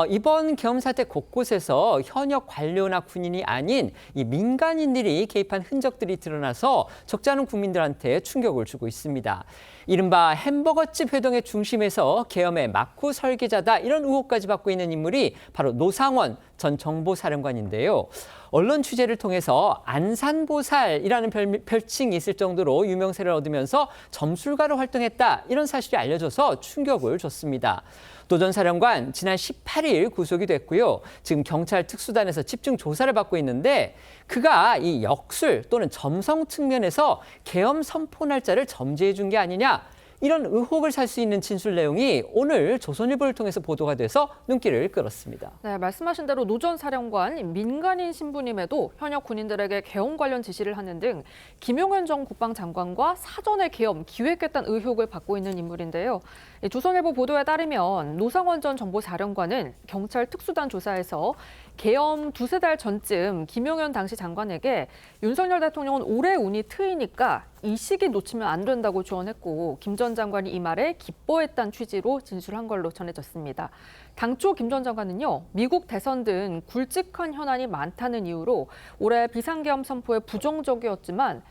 이번 계엄 사태 곳곳에서 현역 관료나 군인이 아닌 이 민간인들이 개입한 흔적들이 드러나서 적지 않은 국민들한테 충격을 주고 있습니다. 이른바 햄버거집 회동의 중심에서 계엄의 막후 설계자다 이런 의혹까지 받고 있는 인물이 바로 노상원 전 정보사령관인데요. 언론 취재를 통해서 안산보살이라는 별칭이 있을 정도로 유명세를 얻으면서 점술가로 활동했다 이런 사실이 알려져서 충격을 줬습니다. 노 전 사령관 지난 18일 구속이 됐고요. 지금 경찰 특수단에서 집중 조사를 받고 있는데 그가 이 역술 또는 점성 측면에서 계엄 선포 날짜를 점지해 준 게 아니냐 이런 의혹을 살 수 있는 진술 내용이 오늘 조선일보를 통해서 보도가 돼서 눈길을 끌었습니다. 네, 말씀하신 대로 노 전 사령관 민간인 신분임에도 현역 군인들에게 계엄 관련 지시를 하는 등 김용현 전 국방장관과 사전에 계엄 기획했다는 의혹을 받고 있는 인물인데요. 조선일보 보도에 따르면 노상원 전 정보사령관은 경찰 특수단 조사에서 계엄 두세 달 전쯤 김용현 당시 장관에게 윤석열 대통령은 올해 운이 트이니까 이 시기 놓치면 안 된다고 조언했고 김 전 장관이 이 말에 기뻐했다는 취지로 진술한 걸로 전해졌습니다. 당초 김 전 장관은요, 미국 대선 등 굵직한 현안이 많다는 이유로 올해 비상계엄 선포에 부정적이었지만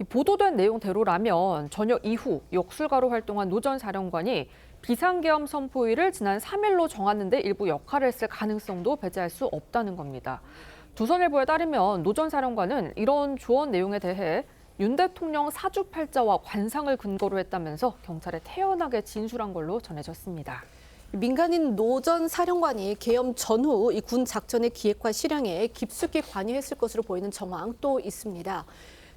보도된 내용대로라면 전역 이후 역술가로 활동한 노 전 사령관이 비상계엄 선포일을 지난 3일로 정하는데 일부 역할을 했을 가능성도 배제할 수 없다는 겁니다. 조선일보에 따르면 노 전 사령관은 이런 조언 내용에 대해 윤 대통령 사주팔자와 관상을 근거로 했다면서 경찰에 태연하게 진술한 걸로 전해졌습니다. 민간인 노 전 사령관이 계엄 전후 이 군 작전의 기획과 실행에 깊숙이 관여했을 것으로 보이는 정황 또 있습니다.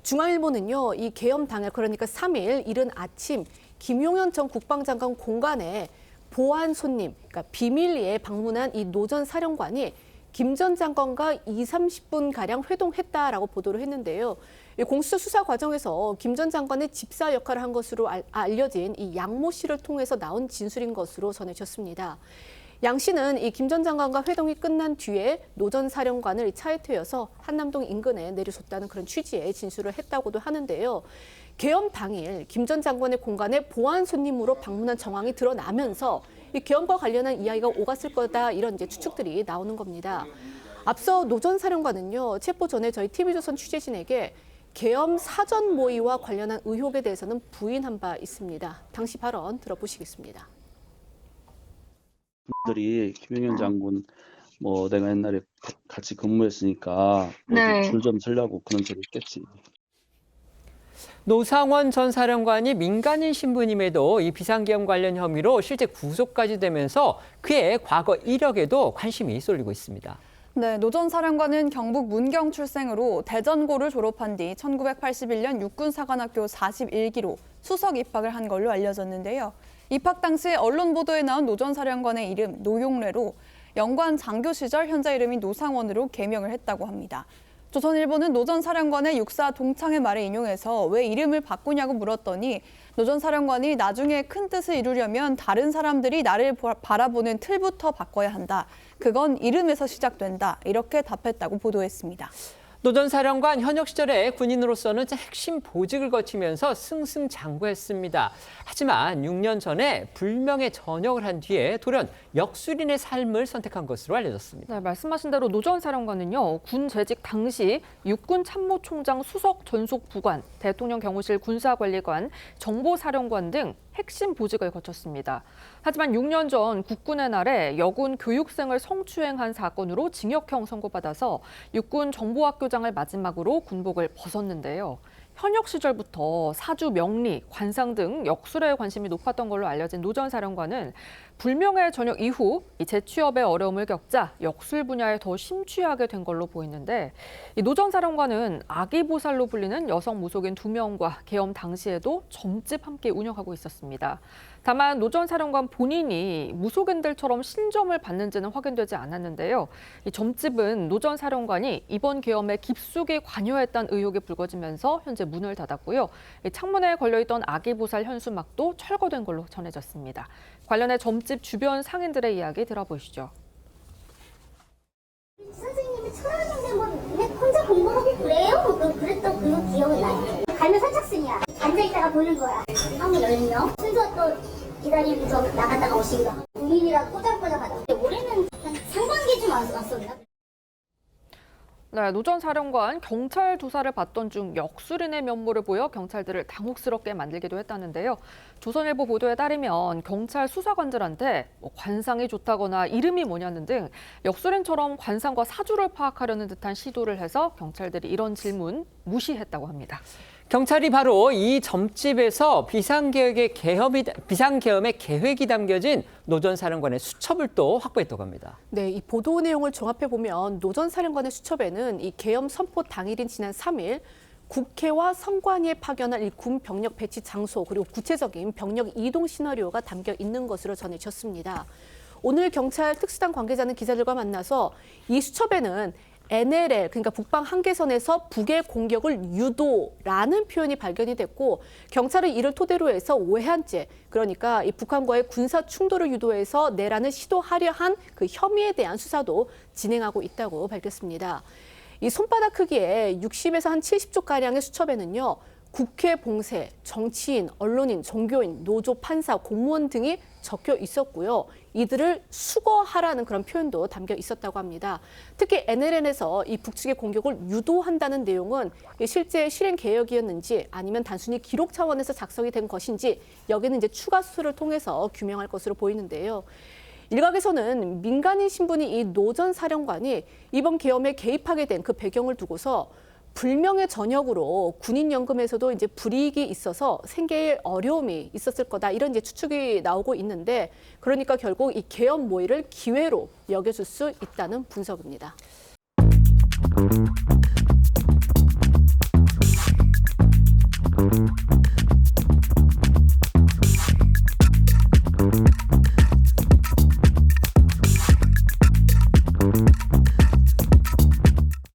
중앙일보는요, 이 계엄 당일 그러니까 3일 이른 아침 김용현 전 국방장관 공간에 보안 손님, 그러니까 비밀리에 방문한 이 노 전 사령관이 김 전 장관과 20-30분가량 회동했다라고 보도를 했는데요. 공수처 수사 과정에서 김 전 장관의 집사 역할을 한 것으로 알려진 이 양모 씨를 통해서 나온 진술인 것으로 전해졌습니다. 양 씨는 이 김 전 장관과 회동이 끝난 뒤에 노 전 사령관을 차에 태워서 한남동 인근에 내려줬다는 그런 취지의 진술을 했다고도 하는데요. 계엄 당일 김 전 장관의 공간에 보안 손님으로 방문한 정황이 드러나면서 이 계엄과 관련한 이야기가 오갔을 거다 이런 이제 추측들이 나오는 겁니다. 앞서 노 전 사령관은요, 체포 전에 저희 TV조선 취재진에게 계엄 사전 모의와 관련한 의혹에 대해서는 부인한 바 있습니다. 당시 발언 들어보시겠습니다. 들이 김용현 장군 내가 옛날에 같이 근무했으니까 줄 좀 서려고 그런 소리 했겠지. 노상원 전 사령관이 민간인 신분임에도 이 비상계엄 관련 혐의로 실제 구속까지 되면서 그의 과거 이력에도 관심이 쏠리고 있습니다. 네, 노 전 사령관은 경북 문경 출생으로 대전고를 졸업한 뒤 1981년 육군사관학교 41기로 수석 입학을 한 걸로 알려졌는데요. 입학 당시 언론 보도에 나온 노 전 사령관의 이름 노용래로 영관 장교 시절 현재 이름이 노상원으로 개명을 했다고 합니다. 조선일보는 노 전 사령관의 육사 동창의 말을 인용해서 왜 이름을 바꾸냐고 물었더니 노 전 사령관이 나중에 큰 뜻을 이루려면 다른 사람들이 나를 바라보는 틀부터 바꿔야 한다. 그건 이름에서 시작된다. 이렇게 답했다고 보도했습니다. 노 전 사령관 현역 시절에 군인으로서는 핵심 보직을 거치면서 승승장구했습니다. 하지만 6년 전에 불명예 전역을 한 뒤에 돌연 역술인의 삶을 선택한 것으로 알려졌습니다. 네, 말씀하신 대로 노 전 사령관은요, 군 재직 당시 육군 참모총장 수석 전속부관, 대통령 경호실 군사관리관, 정보사령관 등 핵심 보직을 거쳤습니다. 하지만 6년 전 국군의 날에 여군 교육생을 성추행한 사건으로 징역형 선고받아서 육군 정보학교장을 마지막으로 군복을 벗었는데요. 현역 시절부터 사주, 명리, 관상 등 역술에 관심이 높았던 걸로 알려진 노 전 사령관은 불명예 전역 이후 재취업에 어려움을 겪자 역술 분야에 더 심취하게 된 걸로 보이는데 노 전 사령관은 아기보살로 불리는 여성 무속인 2명과 계엄 당시에도 점집 함께 운영하고 있었습니다. 다만 노 전 사령관 본인이 무속인들처럼 신점을 받는지는 확인되지 않았는데요. 이 점집은 노 전 사령관이 이번 계엄에 깊숙이 관여했다는 의혹이 불거지면서 현재 문을 닫았고요. 창문에 걸려있던 아기보살 현수막도 철거된 걸로 전해졌습니다. 관련해 점집 주변 상인들의 이야기 들어보시죠. 선생님이 철학인데 혼자 공부하고 그래요? 그랬던 그런 기억은 나요. 가면 선착순이야. 앉아있다가 보는 거야. 한번 열면 순서 또 기다리면서 나갔다가 오신 거. 국민이라 꼬장꼬장하다. 올해는 한 왔었나? 네, 노 전 사령관 경찰 조사를 받던 중 역술인의 면모를 보여 경찰들을 당혹스럽게 만들기도 했다는데요. 조선일보 보도에 따르면 경찰 수사관들한테 관상이 좋다거나 이름이 뭐냐는 등 역술인처럼 관상과 사주를 파악하려는 듯한 시도를 해서 경찰들이 이런 질문 무시했다고 합니다. 경찰이 바로 이 점집에서 비상계엄의 계획이 담겨진 노 전 사령관의 수첩을 또 확보했다고 합니다. 네, 이 보도 내용을 종합해 보면 노 전 사령관의 수첩에는 이 계엄 선포 당일인 지난 3일 국회와 선관위에 파견할 이 군 병력 배치 장소 그리고 구체적인 병력 이동 시나리오가 담겨 있는 것으로 전해졌습니다. 오늘 경찰 특수단 관계자는 기자들과 만나서 이 수첩에는 NLL, 그러니까 북방 한계선에서 북의 공격을 유도라는 표현이 발견이 됐고 경찰은 이를 토대로 해서 오해한죄, 그러니까 이 북한과의 군사 충돌을 유도해서 내란을 시도하려 한 그 혐의에 대한 수사도 진행하고 있다고 밝혔습니다. 이 손바닥 크기의 60에서 한 70쪽가량의 수첩에는요. 국회 봉쇄, 정치인, 언론인, 종교인, 노조, 판사, 공무원 등이 적혀 있었고요. 이들을 수거하라는 그런 표현도 담겨 있었다고 합니다. 특히 NLN에서 이 북측의 공격을 유도한다는 내용은 실제 실행 계획이었는지 아니면 단순히 기록 차원에서 작성이 된 것인지 여기는 이제 추가 수사를 통해서 규명할 것으로 보이는데요. 일각에서는 민간인 신분이 이 노 전 사령관이 이번 계엄에 개입하게 된 그 배경을 두고서 불명예 전역으로 군인연금에서도 이제 불이익이 있어서 생계에 어려움이 있었을 거다 이런 이제 추측이 나오고 있는데 그러니까 결국 이 계엄 모의를 기회로 여겨줄 수 있다는 분석입니다.